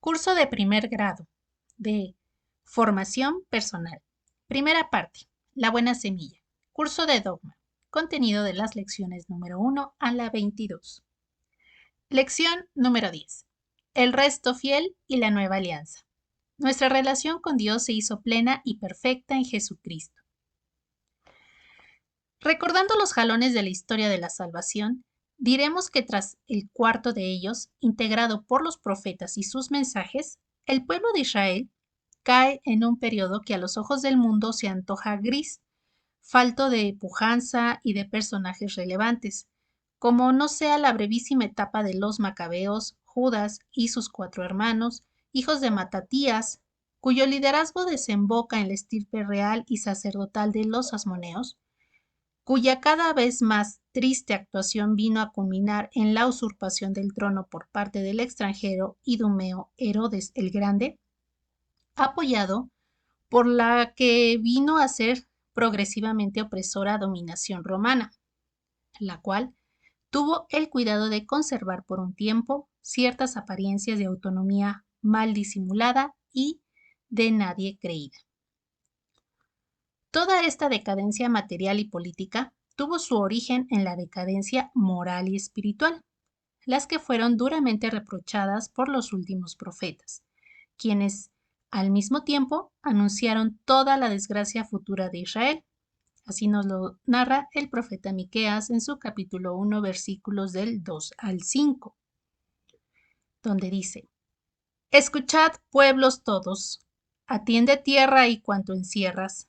Curso de primer grado de Formación Personal. Primera parte. La buena semilla. Curso de dogma. Contenido de las lecciones número 1 a la 22. Lección número 10. El resto fiel y la nueva alianza. Nuestra relación con Dios se hizo plena y perfecta en Jesucristo. Recordando los jalones de la historia de la salvación, diremos que tras el cuarto de ellos, integrado por los profetas y sus mensajes, el pueblo de Israel cae en un periodo que a los ojos del mundo se antoja gris, falto de pujanza y de personajes relevantes, como no sea la brevísima etapa de los macabeos, Judas y sus 4 hermanos, hijos de Matatías, cuyo liderazgo desemboca en la estirpe real y sacerdotal de los asmoneos, cuya cada vez más triste actuación vino a culminar en la usurpación del trono por parte del extranjero idumeo Herodes el Grande, apoyado por la que vino a ser progresivamente opresora dominación romana, la cual tuvo el cuidado de conservar por un tiempo ciertas apariencias de autonomía mal disimulada y de nadie creída. Toda esta decadencia material y política tuvo su origen en la decadencia moral y espiritual, las que fueron duramente reprochadas por los últimos profetas, quienes al mismo tiempo anunciaron toda la desgracia futura de Israel. Así nos lo narra el profeta Miqueas en su capítulo 1, versículos del 2 al 5, donde dice: Escuchad, pueblos todos, atiende tierra y cuanto encierras.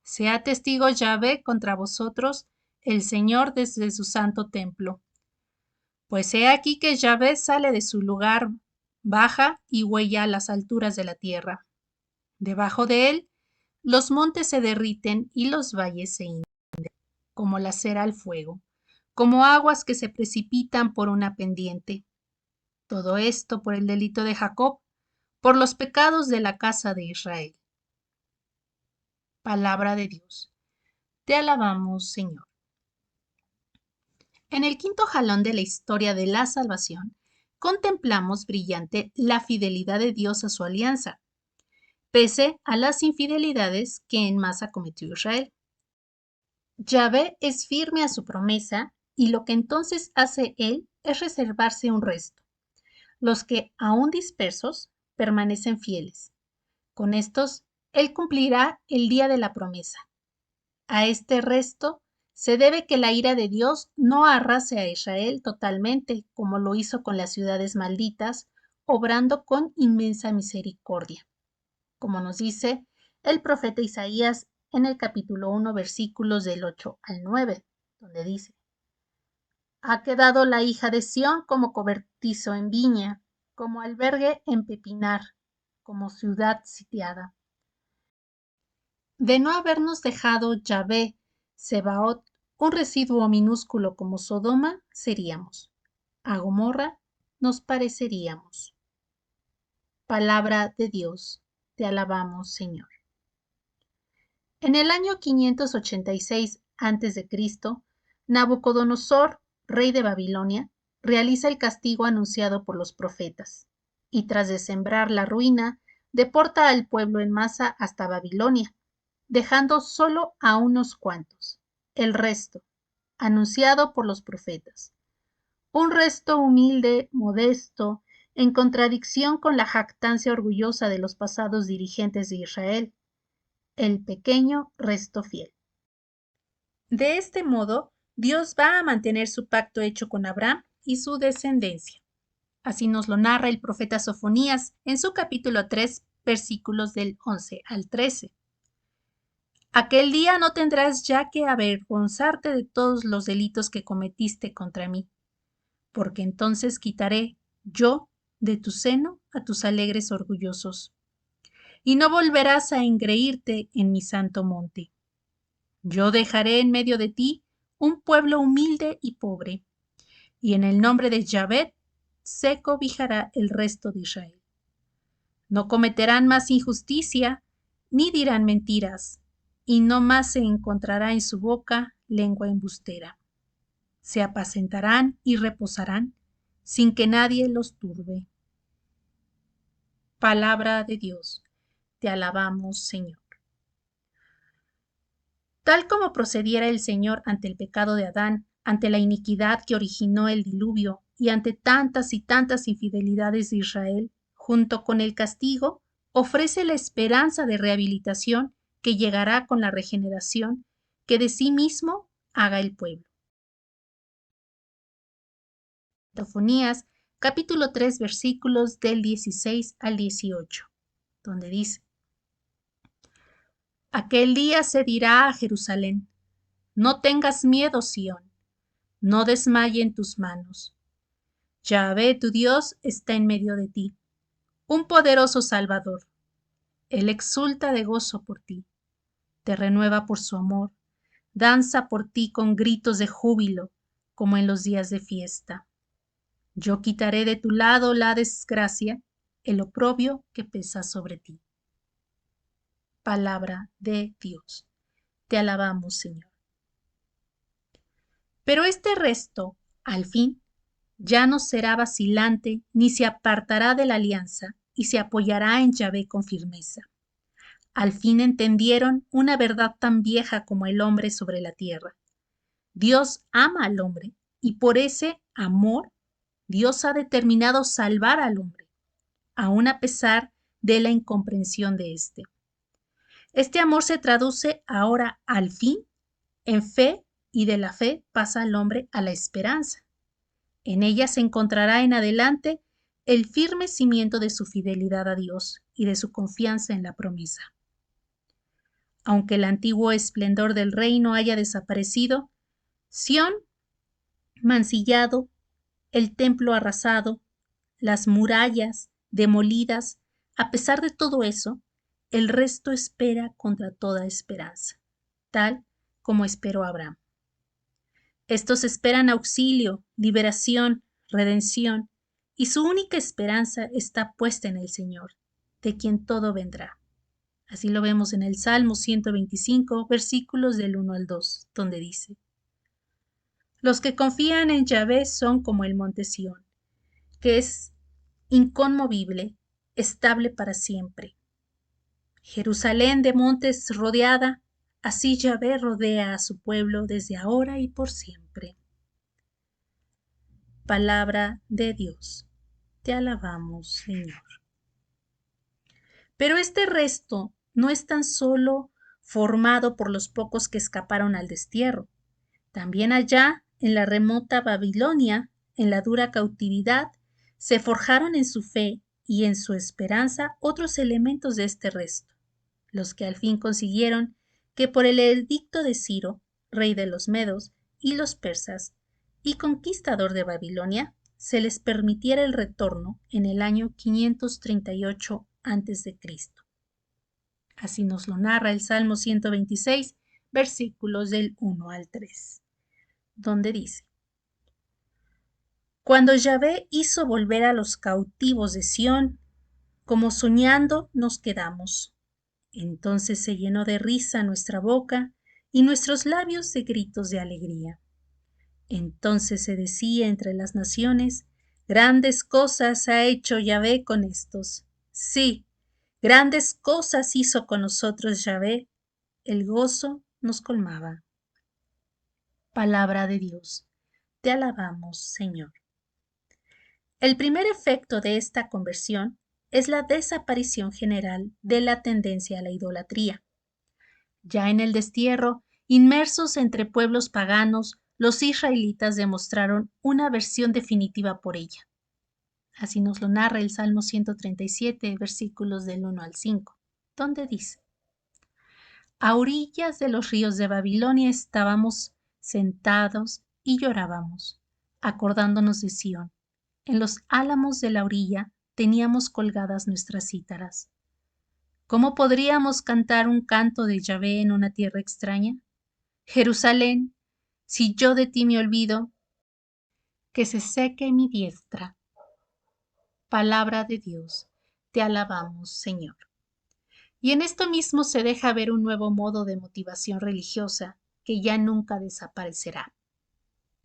Sea testigo Yahvé contra vosotros, el Señor desde su santo templo. Pues he aquí que Yahvé sale de su lugar, baja y huella a las alturas de la tierra. Debajo de él, los montes se derriten y los valles se hinden, como la cera al fuego, como aguas que se precipitan por una pendiente. Todo esto por el delito de Jacob, por los pecados de la casa de Israel. Palabra de Dios. Te alabamos, Señor. En el quinto jalón de la historia de la salvación, contemplamos brillante la fidelidad de Dios a su alianza, pese a las infidelidades que en masa cometió Israel. Yahvé es firme a su promesa y lo que entonces hace él es reservarse un resto, los que, aún dispersos, permanecen fieles. Con estos, él cumplirá el día de la promesa. A este resto se debe que la ira de Dios no arrase a Israel totalmente, como lo hizo con las ciudades malditas, obrando con inmensa misericordia, como nos dice el profeta Isaías en el capítulo 1, versículos del 8 al 9, donde dice: Ha quedado la hija de Sión como cobertizo en viña, como albergue en pepinar, como ciudad sitiada. De no habernos dejado Yahvé, Sebaot, un residuo minúsculo como Sodoma, seríamos. A Gomorra nos pareceríamos. Palabra de Dios, te alabamos, Señor. En el año 586 a.C., Nabucodonosor, rey de Babilonia, realiza el castigo anunciado por los profetas, y tras de sembrar la ruina, deporta al pueblo en masa hasta Babilonia, dejando solo a unos cuantos, el resto, anunciado por los profetas. Un resto humilde, modesto, en contradicción con la jactancia orgullosa de los pasados dirigentes de Israel, el pequeño resto fiel. De este modo, Dios va a mantener su pacto hecho con Abraham y su descendencia. Así nos lo narra el profeta Sofonías en su capítulo 3, versículos del 11 al 13. Aquel día no tendrás ya que avergonzarte de todos los delitos que cometiste contra mí, porque entonces quitaré yo de tu seno a tus alegres orgullosos, y no volverás a engreírte en mi santo monte. Yo dejaré en medio de ti un pueblo humilde y pobre, y en el nombre de Yahvé se cobijará el resto de Israel. No cometerán más injusticia, ni dirán mentiras, y no más se encontrará en su boca lengua embustera. Se apacentarán y reposarán, sin que nadie los turbe. Palabra de Dios. Te alabamos, Señor. Tal como procediera el Señor ante el pecado de Adán, ante la iniquidad que originó el diluvio y ante tantas y tantas infidelidades de Israel, junto con el castigo, ofrece la esperanza de rehabilitación que llegará con la regeneración que de sí mismo haga el pueblo. Sofonías, capítulo 3, versículos del 16 al 18, donde dice: Aquel día se dirá a Jerusalén: no tengas miedo, Sión, no desmayen tus manos. Yahvé, tu Dios, está en medio de ti, un poderoso Salvador. Él exulta de gozo por ti, te renueva por su amor, danza por ti con gritos de júbilo, como en los días de fiesta. Yo quitaré de tu lado la desgracia, el oprobio que pesa sobre ti. Palabra de Dios. Te alabamos, Señor. Pero este resto, al fin, ya no será vacilante ni se apartará de la alianza y se apoyará en Yahvé con firmeza. Al fin entendieron una verdad tan vieja como el hombre sobre la tierra. Dios ama al hombre y por ese amor Dios ha determinado salvar al hombre, aun a pesar de la incomprensión de éste. Este amor se traduce ahora, al fin, en fe, y de la fe pasa al hombre a la esperanza. En ella se encontrará en adelante el firme cimiento de su fidelidad a Dios y de su confianza en la promesa. Aunque el antiguo esplendor del reino haya desaparecido, Sión mancillado, el templo arrasado, las murallas demolidas, a pesar de todo eso, el resto espera contra toda esperanza, tal como esperó Abraham. Estos esperan auxilio, liberación, redención, y su única esperanza está puesta en el Señor, de quien todo vendrá. Así lo vemos en el Salmo 125, versículos del 1 al 2, donde dice: Los que confían en Yahvé son como el monte Sión, que es inconmovible, estable para siempre. Jerusalén de montes rodeada, así Yahvé rodea a su pueblo desde ahora y por siempre. Palabra de Dios. Te alabamos, Señor. Pero este resto no es tan solo formado por los pocos que escaparon al destierro. También allá, en la remota Babilonia, en la dura cautividad, se forjaron en su fe y en su esperanza otros elementos de este resto, los que al fin consiguieron que por el edicto de Ciro, rey de los medos y los persas, y conquistador de Babilonia, se les permitiera el retorno en el año 538 a.C. Así nos lo narra el Salmo 126, versículos del 1 al 3, donde dice: Cuando Yahvé hizo volver a los cautivos de Sión, como soñando nos quedamos. Entonces se llenó de risa nuestra boca y nuestros labios de gritos de alegría. Entonces se decía entre las naciones: grandes cosas ha hecho Yahvé con estos. Sí, grandes cosas hizo con nosotros Yahvé. El gozo nos colmaba. Palabra de Dios. Te alabamos, Señor. El primer efecto de esta conversión es la desaparición general de la tendencia a la idolatría. Ya en el destierro, inmersos entre pueblos paganos, los israelitas demostraron una aversión definitiva por ella. Así nos lo narra el Salmo 137, versículos del 1 al 5, donde dice: A orillas de los ríos de Babilonia estábamos sentados y llorábamos, acordándonos de Sión. En los álamos de la orilla teníamos colgadas nuestras cítaras. ¿Cómo podríamos cantar un canto de Yahvé en una tierra extraña? Jerusalén, si yo de ti me olvido, que se seque mi diestra. Palabra de Dios, te alabamos, Señor. Y en esto mismo se deja ver un nuevo modo de motivación religiosa que ya nunca desaparecerá.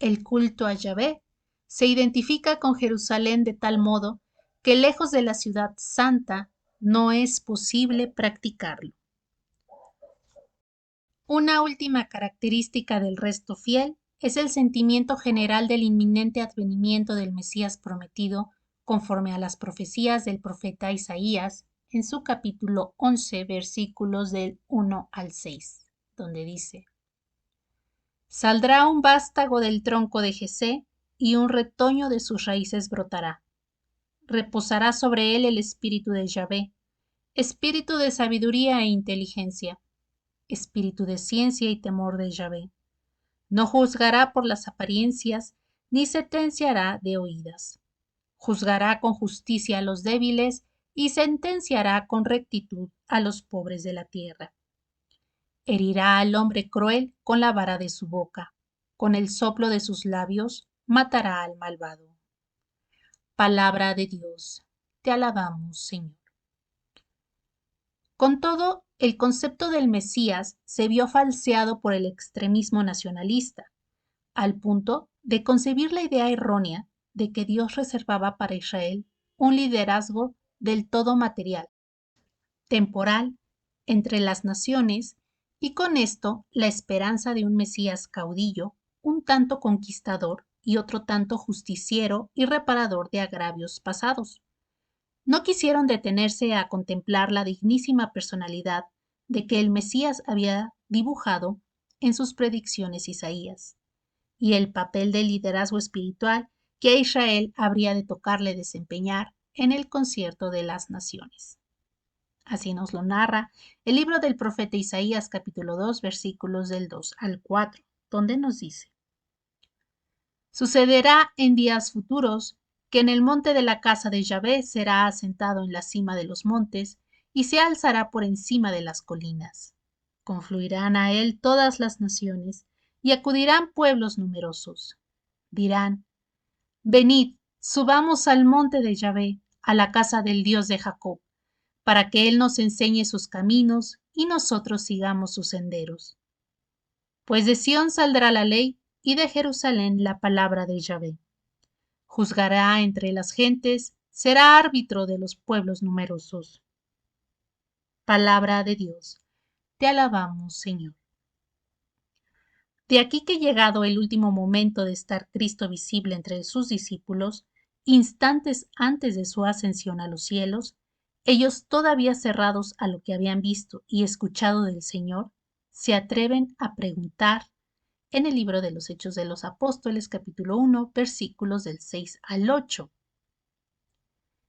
El culto a Yahvé se identifica con Jerusalén de tal modo que lejos de la ciudad santa no es posible practicarlo. Una última característica del resto fiel es el sentimiento general del inminente advenimiento del Mesías prometido conforme a las profecías del profeta Isaías en su capítulo 11, versículos del 1 al 6, donde dice: Saldrá un vástago del tronco de Jesé y un retoño de sus raíces brotará. Reposará sobre él el espíritu de Yahvé, espíritu de sabiduría e inteligencia, espíritu de ciencia y temor de Yahvé. No juzgará por las apariencias, ni sentenciará de oídas. Juzgará con justicia a los débiles y sentenciará con rectitud a los pobres de la tierra. Herirá al hombre cruel con la vara de su boca, con el soplo de sus labios matará al malvado. Palabra de Dios, te alabamos, Señor. Con todo, el concepto del Mesías se vio falseado por el extremismo nacionalista, al punto de concebir la idea errónea de que Dios reservaba para Israel un liderazgo del todo material, temporal, entre las naciones, y con esto la esperanza de un Mesías caudillo, un tanto conquistador y otro tanto justiciero y reparador de agravios pasados. No quisieron detenerse a contemplar la dignísima personalidad de que el Mesías había dibujado en sus predicciones Isaías, y el papel de liderazgo espiritual que a Israel habría de tocarle desempeñar en el concierto de las naciones. Así nos lo narra el libro del profeta Isaías capítulo 2 versículos del 2 al 4, donde nos dice: Sucederá en días futuros que en el monte de la casa de Yahvé será asentado en la cima de los montes y se alzará por encima de las colinas. Confluirán a él todas las naciones y acudirán pueblos numerosos. Dirán: Venid, subamos al monte de Yahvé, a la casa del Dios de Jacob, para que él nos enseñe sus caminos y nosotros sigamos sus senderos. Pues de Sión saldrá la ley y de Jerusalén la palabra de Yahvé. Juzgará entre las gentes, será árbitro de los pueblos numerosos. Palabra de Dios. Te alabamos, Señor. De aquí que llegado el último momento de estar Cristo visible entre sus discípulos, instantes antes de su ascensión a los cielos, ellos todavía cerrados a lo que habían visto y escuchado del Señor, se atreven a preguntar en el libro de los Hechos de los Apóstoles, capítulo 1, versículos del 6 al 8.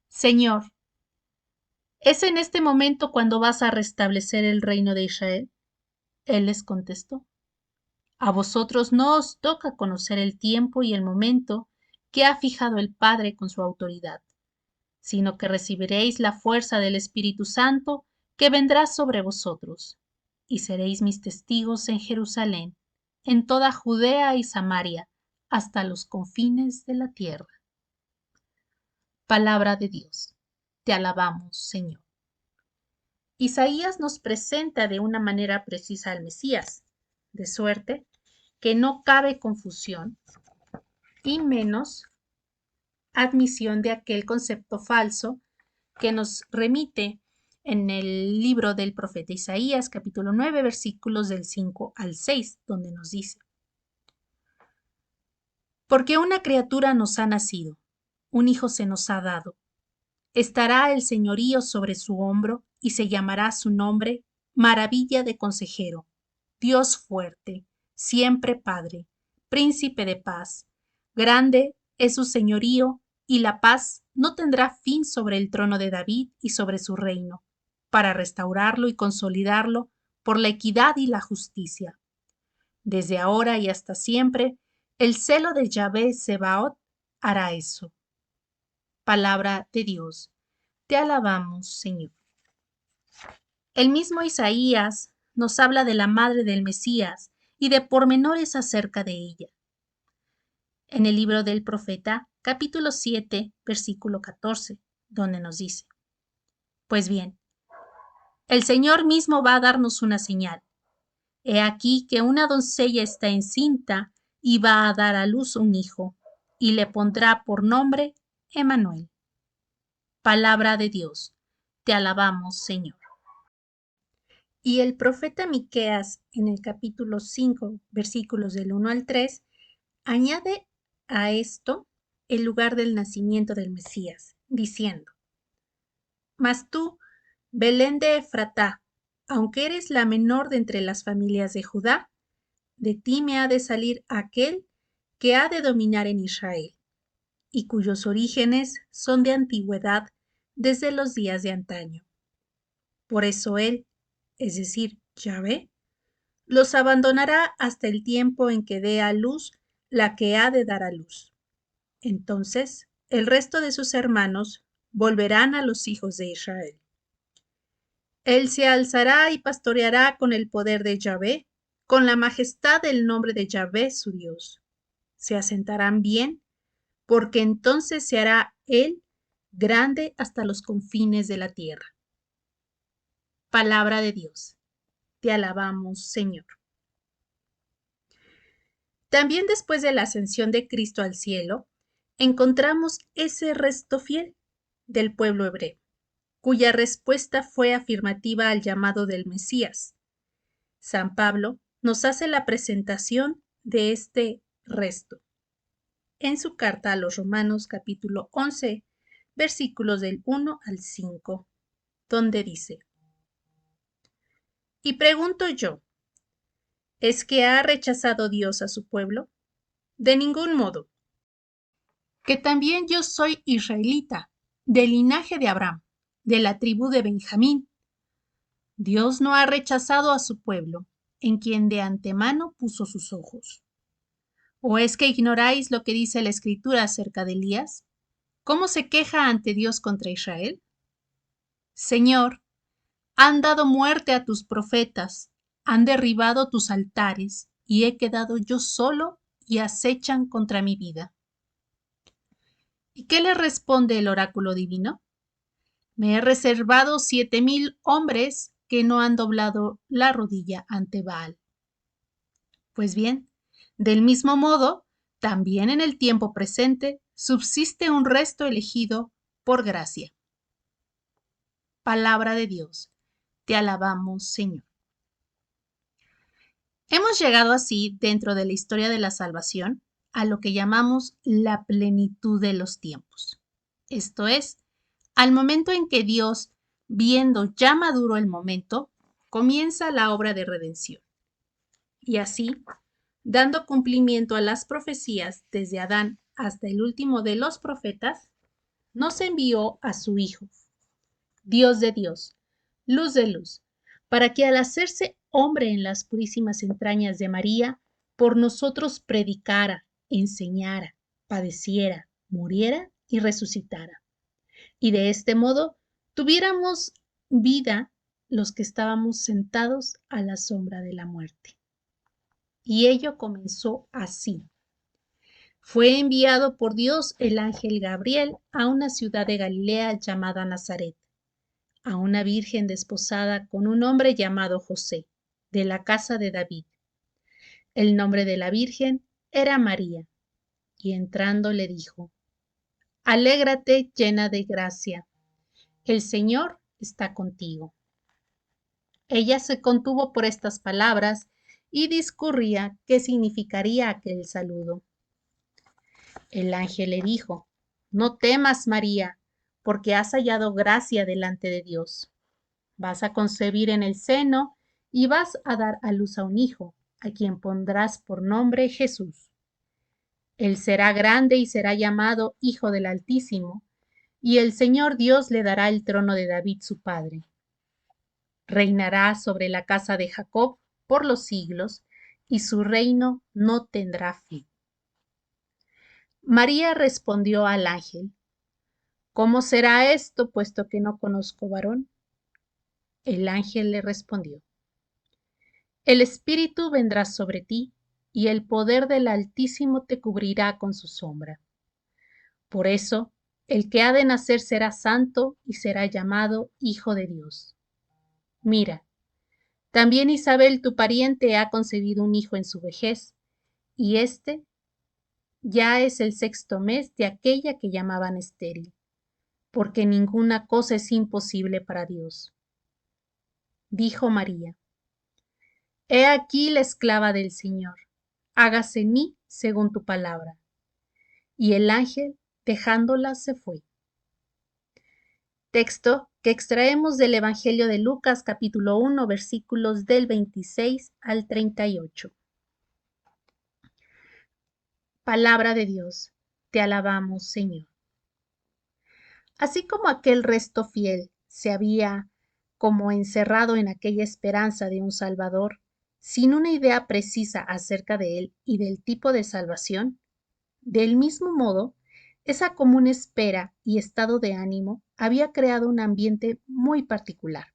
Señor, ¿es en este momento cuando vas a restablecer el reino de Israel? Él les contestó: A vosotros no os toca conocer el tiempo y el momento que ha fijado el Padre con su autoridad, sino que recibiréis la fuerza del Espíritu Santo que vendrá sobre vosotros, y seréis mis testigos en Jerusalén, en toda Judea y Samaria, hasta los confines de la tierra. Palabra de Dios. Te alabamos, Señor. Isaías nos presenta de una manera precisa al Mesías, de suerte que no cabe confusión y menos admisión de aquel concepto falso que nos remite en el libro del profeta Isaías, capítulo 9, versículos del 5 al 6, donde nos dice: Porque una criatura nos ha nacido, un hijo se nos ha dado. Estará el señorío sobre su hombro y se llamará su nombre Maravilla de Consejero, Dios fuerte, siempre Padre, Príncipe de paz. Grande es su señorío y la paz no tendrá fin sobre el trono de David y sobre su reino, para restaurarlo y consolidarlo por la equidad y la justicia. Desde ahora y hasta siempre, el celo de Yahvé Sebaot hará eso. Palabra de Dios. Te alabamos, Señor. El mismo Isaías nos habla de la madre del Mesías y de pormenores acerca de ella. En el libro del profeta, capítulo 7, versículo 14, donde nos dice: Pues bien, el Señor mismo va a darnos una señal. He aquí que una doncella está encinta y va a dar a luz un hijo, y le pondrá por nombre Emmanuel. Palabra de Dios. Te alabamos, Señor. Y el profeta Miqueas, en el capítulo 5, versículos del 1 al 3, añade a esto el lugar del nacimiento del Mesías, diciendo: Mas tú, Belén de Efratá, aunque eres la menor de entre las familias de Judá, de ti me ha de salir aquel que ha de dominar en Israel, y cuyos orígenes son de antigüedad desde los días de antaño. Por eso él, es decir, Yahvé, los abandonará hasta el tiempo en que dé a luz la que ha de dar a luz. Entonces el resto de sus hermanos volverán a los hijos de Israel. Él se alzará y pastoreará con el poder de Yahvé, con la majestad del nombre de Yahvé su Dios. Se asentarán bien, porque entonces se hará él grande hasta los confines de la tierra. Palabra de Dios. Te alabamos, Señor. También después de la ascensión de Cristo al cielo, encontramos ese resto fiel del pueblo hebreo, cuya respuesta fue afirmativa al llamado del Mesías. San Pablo nos hace la presentación de este resto en su carta a los Romanos capítulo 11, versículos del 1 al 5, donde dice: Y pregunto yo, ¿es que ha rechazado Dios a su pueblo? De ningún modo. Que también yo soy israelita, del linaje de Abraham, de la tribu de Benjamín. Dios no ha rechazado a su pueblo, en quien de antemano puso sus ojos. ¿O es que ignoráis lo que dice la Escritura acerca de Elías? ¿Cómo se queja ante Dios contra Israel? Señor, han dado muerte a tus profetas, han derribado tus altares, y he quedado yo solo y acechan contra mi vida. ¿Y qué le responde el oráculo divino? Me he reservado 7,000 hombres que no han doblado la rodilla ante Baal. Pues bien, del mismo modo, también en el tiempo presente subsiste un resto elegido por gracia. Palabra de Dios. Te alabamos, Señor. Hemos llegado así, dentro de la historia de la salvación, a lo que llamamos la plenitud de los tiempos. Esto es, al momento en que Dios, viendo ya maduro el momento, comienza la obra de redención. Y así, dando cumplimiento a las profecías desde Adán hasta el último de los profetas, nos envió a su Hijo, Dios de Dios, luz de luz, para que al hacerse hombre en las purísimas entrañas de María, por nosotros predicara, enseñara, padeciera, muriera y resucitara. Y de este modo tuviéramos vida los que estábamos sentados a la sombra de la muerte. Y ello comenzó así. Fue enviado por Dios el ángel Gabriel a una ciudad de Galilea llamada Nazaret, a una virgen desposada con un hombre llamado José, de la casa de David. El nombre de la virgen era María, y entrando le dijo: Alégrate, llena de gracia, el Señor está contigo. Ella se contuvo por estas palabras y discurría qué significaría aquel saludo. El ángel le dijo: No temas, María, porque has hallado gracia delante de Dios. Vas a concebir en el seno y vas a dar a luz a un hijo, a quien pondrás por nombre Jesús. Él será grande y será llamado Hijo del Altísimo, y el Señor Dios le dará el trono de David su padre. Reinará sobre la casa de Jacob por los siglos, y su reino no tendrá fin. María respondió al ángel: ¿Cómo será esto, puesto que no conozco varón? El ángel le respondió: El Espíritu vendrá sobre ti, y el poder del Altísimo te cubrirá con su sombra. Por eso, el que ha de nacer será santo y será llamado Hijo de Dios. Mira, también Isabel, tu pariente, ha concebido un hijo en su vejez, y este ya es el 6º mes de aquella que llamaban estéril, porque ninguna cosa es imposible para Dios. Dijo María: He aquí la esclava del Señor, hágase en mí según tu palabra. Y el ángel, dejándola, se fue. Texto que extraemos del Evangelio de Lucas, capítulo 1, versículos del 26 al 38. Palabra de Dios, te alabamos, Señor. Así como aquel resto fiel se había como encerrado en aquella esperanza de un Salvador, sin una idea precisa acerca de él y del tipo de salvación, del mismo modo, esa común espera y estado de ánimo había creado un ambiente muy particular.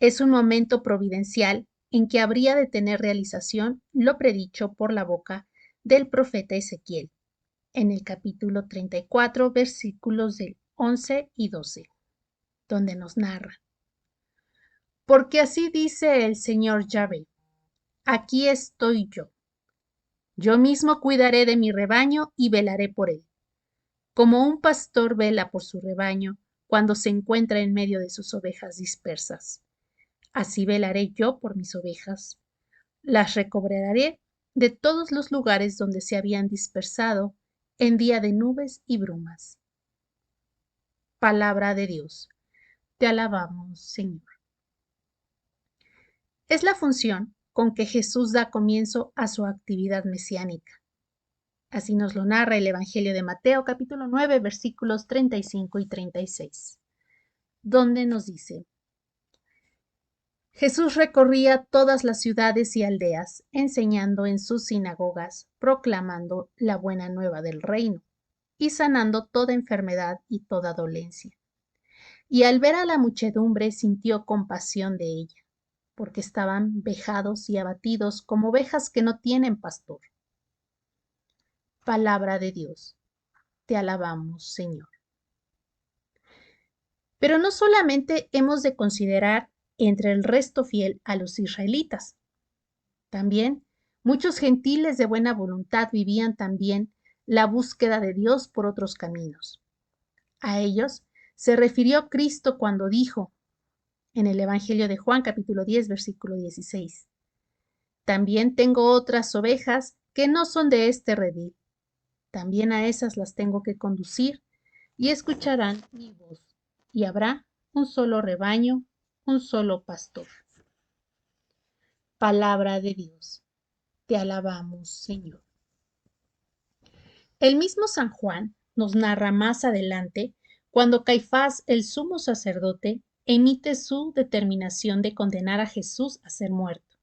Es un momento providencial en que habría de tener realización lo predicho por la boca del profeta Ezequiel, en el capítulo 34, versículos del 11 y 12, donde nos narra: Porque así dice el Señor Yahvé, aquí estoy yo. Yo mismo cuidaré de mi rebaño y velaré por él, como un pastor vela por su rebaño cuando se encuentra en medio de sus ovejas dispersas. Así velaré yo por mis ovejas. Las recobraré de todos los lugares donde se habían dispersado en día de nubes y brumas. Palabra de Dios. Te alabamos, Señor. Es la función con que Jesús da comienzo a su actividad mesiánica. Así nos lo narra el Evangelio de Mateo, capítulo 9, versículos 35 y 36, donde nos dice: Jesús recorría todas las ciudades y aldeas, enseñando en sus sinagogas, proclamando la buena nueva del reino y sanando toda enfermedad y toda dolencia. Y al ver a la muchedumbre sintió compasión de ella, porque estaban vejados y abatidos como ovejas que no tienen pastor. Palabra de Dios. Te alabamos, Señor. Pero no solamente hemos de considerar entre el resto fiel a los israelitas. También muchos gentiles de buena voluntad vivían también la búsqueda de Dios por otros caminos. A ellos se refirió Cristo cuando dijo en el Evangelio de Juan, capítulo 10, versículo 16: También tengo otras ovejas que no son de este redil. También a esas las tengo que conducir y escucharán mi voz. Y habrá un solo rebaño, un solo pastor. Palabra de Dios. Te alabamos, Señor. El mismo San Juan nos narra más adelante cuando Caifás, el sumo sacerdote, emite su determinación de condenar a Jesús a ser muerto.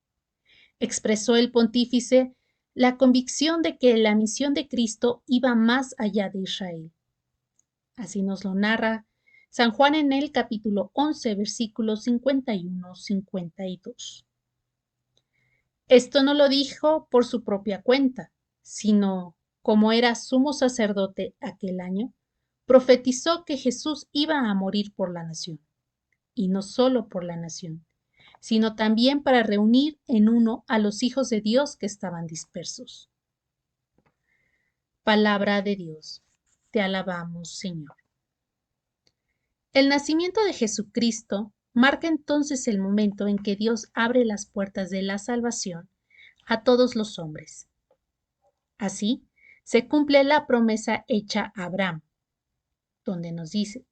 Expresó el pontífice la convicción de que la misión de Cristo iba más allá de Israel. Así nos lo narra San Juan en el capítulo 11, versículos 51-52. Esto no lo dijo por su propia cuenta, sino, como era sumo sacerdote aquel año, profetizó que Jesús iba a morir por la nación, y no solo por la nación, sino también para reunir en uno a los hijos de Dios que estaban dispersos. Palabra de Dios. Te alabamos, Señor. El nacimiento de Jesucristo marca entonces el momento en que Dios abre las puertas de la salvación a todos los hombres. Así, se cumple la promesa hecha a Abraham, donde nos dice: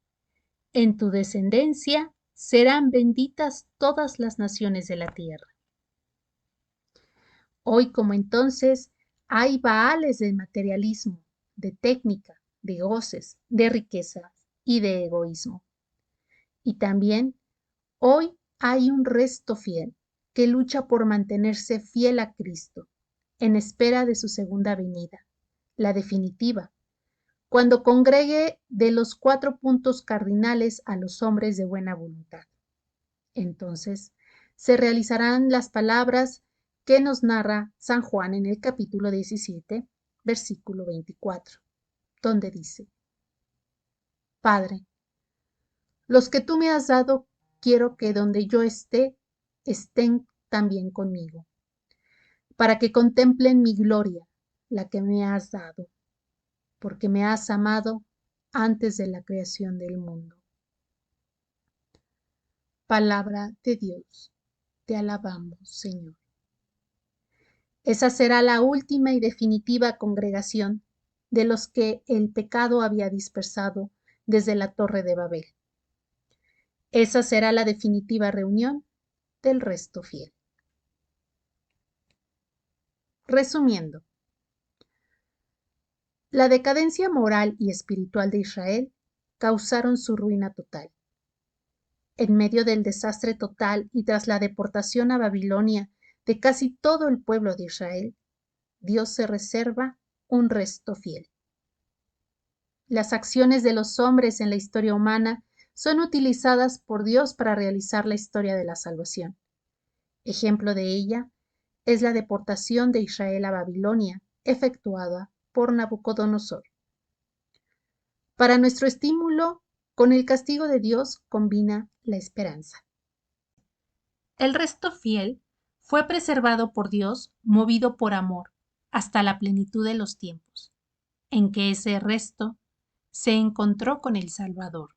en tu descendencia serán benditas todas las naciones de la tierra. Hoy, como entonces, hay baales de materialismo, de técnica, de goces, de riqueza y de egoísmo. Y también hoy hay un resto fiel que lucha por mantenerse fiel a Cristo, en espera de su segunda venida, la definitiva, cuando congregue de los 4 puntos cardinales a los hombres de buena voluntad. Entonces se realizarán las palabras que nos narra San Juan en el capítulo 17, versículo 24, donde dice: Padre, los que tú me has dado, quiero que donde yo esté, estén también conmigo, para que contemplen mi gloria, la que me has dado, porque me has amado antes de la creación del mundo. Palabra de Dios, te alabamos, Señor. Esa será la última y definitiva congregación de los que el pecado había dispersado desde la Torre de Babel. Esa será la definitiva reunión del resto fiel. Resumiendo, la decadencia moral y espiritual de Israel causaron su ruina total. En medio del desastre total y tras la deportación a Babilonia de casi todo el pueblo de Israel, Dios se reserva un resto fiel. Las acciones de los hombres en la historia humana son utilizadas por Dios para realizar la historia de la salvación. Ejemplo de ella es la deportación de Israel a Babilonia, efectuada por Nabucodonosor. Para nuestro estímulo, con el castigo de Dios combina la esperanza. El resto fiel fue preservado por Dios, movido por amor, hasta la plenitud de los tiempos, en que ese resto se encontró con el Salvador.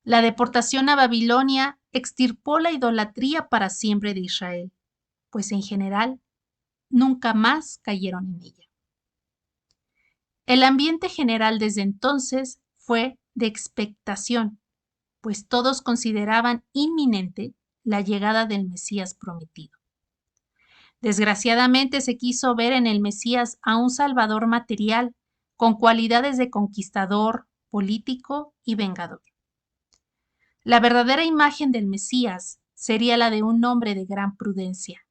La deportación a Babilonia extirpó la idolatría para siempre de Israel, pues en general nunca más cayeron en ella. El ambiente general desde entonces fue de expectación, pues todos consideraban inminente la llegada del Mesías prometido. Desgraciadamente se quiso ver en el Mesías a un Salvador material, con cualidades de conquistador, político y vengador. La verdadera imagen del Mesías sería la de un hombre de gran prudencia,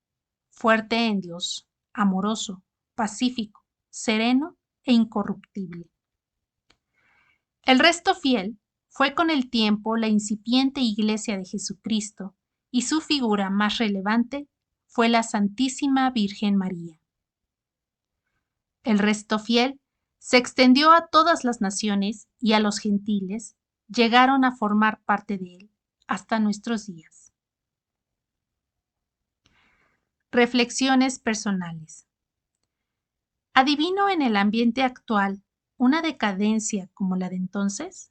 fuerte en Dios, amoroso, pacífico, sereno e incorruptible. El resto fiel fue con el tiempo la incipiente Iglesia de Jesucristo y su figura más relevante fue la Santísima Virgen María. El resto fiel se extendió a todas las naciones y a los gentiles llegaron a formar parte de él hasta nuestros días. Reflexiones personales. ¿Adivino en el ambiente actual una decadencia como la de entonces?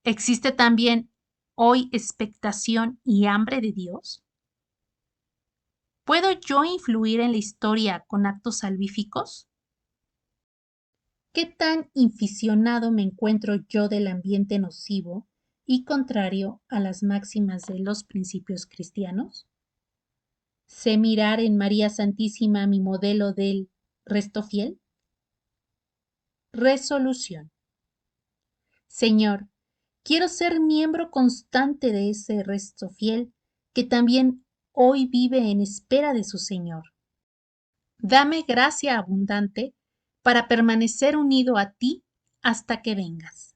¿Existe también hoy expectación y hambre de Dios? ¿Puedo yo influir en la historia con actos salvíficos? ¿Qué tan inficionado me encuentro yo del ambiente nocivo y contrario a las máximas de los principios cristianos? ¿Sé mirar en María Santísima mi modelo del resto fiel? Resolución. Señor, quiero ser miembro constante de ese resto fiel que también hoy vive en espera de su Señor. Dame gracia abundante para permanecer unido a ti hasta que vengas.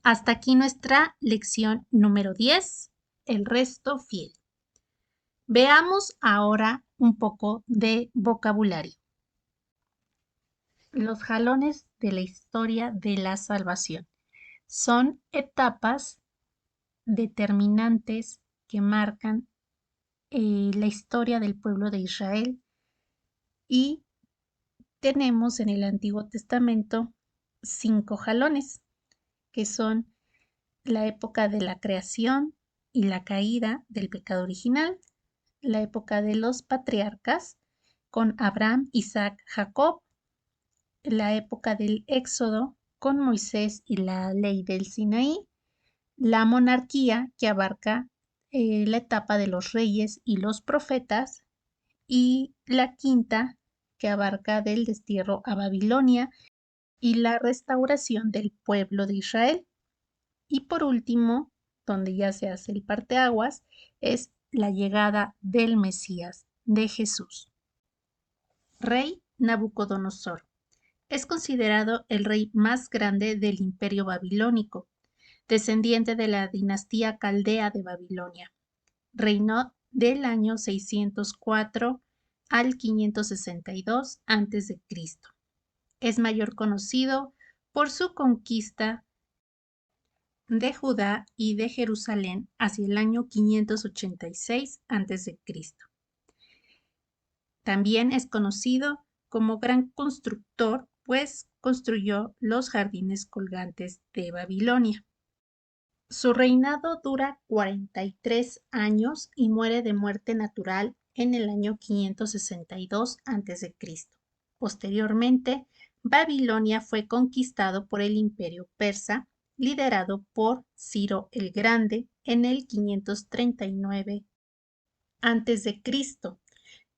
Hasta aquí nuestra lección número 10, el resto fiel. Veamos ahora un poco de vocabulario. Los jalones de la historia de la salvación son etapas determinantes que marcan la historia del pueblo de Israel y tenemos en el Antiguo Testamento 5 jalones, que son la época de la creación y la caída del pecado original, la época de los patriarcas con Abraham, Isaac, Jacob, la época del Éxodo con Moisés y la ley del Sinaí, la monarquía que abarca la etapa de los reyes y los profetas y la quinta que abarca del destierro a Babilonia y la restauración del pueblo de Israel. Y por último, donde ya se hace el parteaguas, es la llegada del Mesías, de Jesús. Rey Nabucodonosor. Es considerado el rey más grande del imperio babilónico, descendiente de la dinastía caldea de Babilonia. Reinó del año 604 al 562 a.C. Es mayor conocido por su conquista de Judá y de Jerusalén hacia el año 586 a.C. También es conocido como gran constructor pues construyó los jardines colgantes de Babilonia. Su reinado dura 43 años y muere de muerte natural en el año 562 a.C. Posteriormente, Babilonia fue conquistado por el Imperio Persa, liderado por Ciro el Grande en el 539 a.C.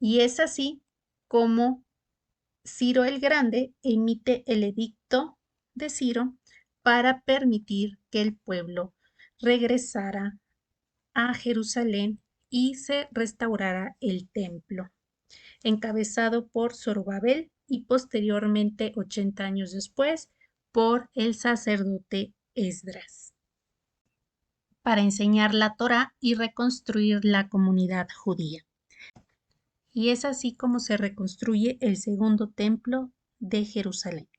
Y es así como Ciro el Grande emite el edicto de Ciro para permitir que el pueblo regresara a Jerusalén y se restaurara el templo, encabezado por Zorobabel y posteriormente, 80 años después, por el sacerdote Esdras, para enseñar la Torá y reconstruir la comunidad judía. Y es así como se reconstruye el segundo templo de Jerusalén.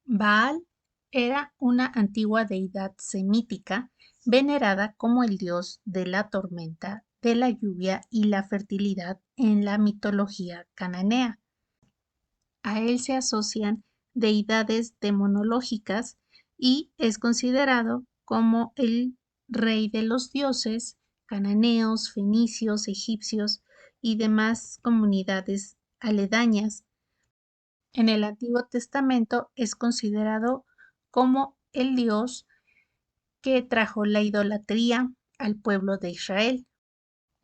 Baal era una antigua deidad semítica venerada como el dios de la tormenta, de la lluvia y la fertilidad en la mitología cananea. A él se asocian deidades demonológicas y es considerado como el rey de los dioses cananeos, fenicios, egipcios y demás comunidades aledañas. En el Antiguo Testamento es considerado como el Dios que trajo la idolatría al pueblo de Israel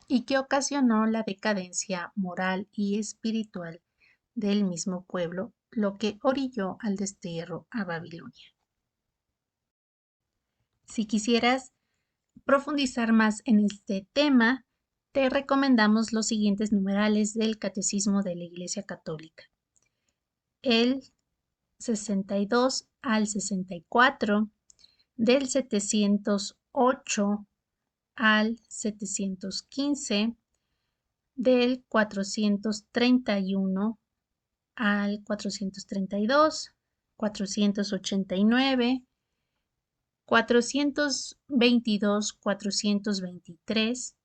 y que ocasionó la decadencia moral y espiritual del mismo pueblo, lo que orilló al destierro a Babilonia. Si quisieras profundizar más en este tema, te recomendamos los siguientes numerales del Catecismo de la Iglesia Católica. El 62 al 64, del 708 al 715, del 431 al 432, 489, 422, 423,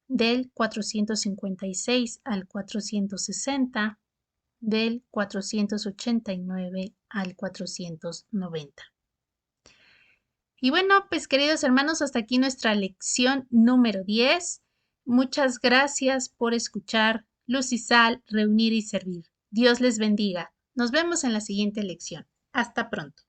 del 456 al 460, del 489 al 490. Y bueno, pues queridos hermanos, hasta aquí nuestra lección número 10. Muchas gracias por escuchar Luz y Sal, Reunir y Servir. Dios les bendiga. Nos vemos en la siguiente lección. Hasta pronto.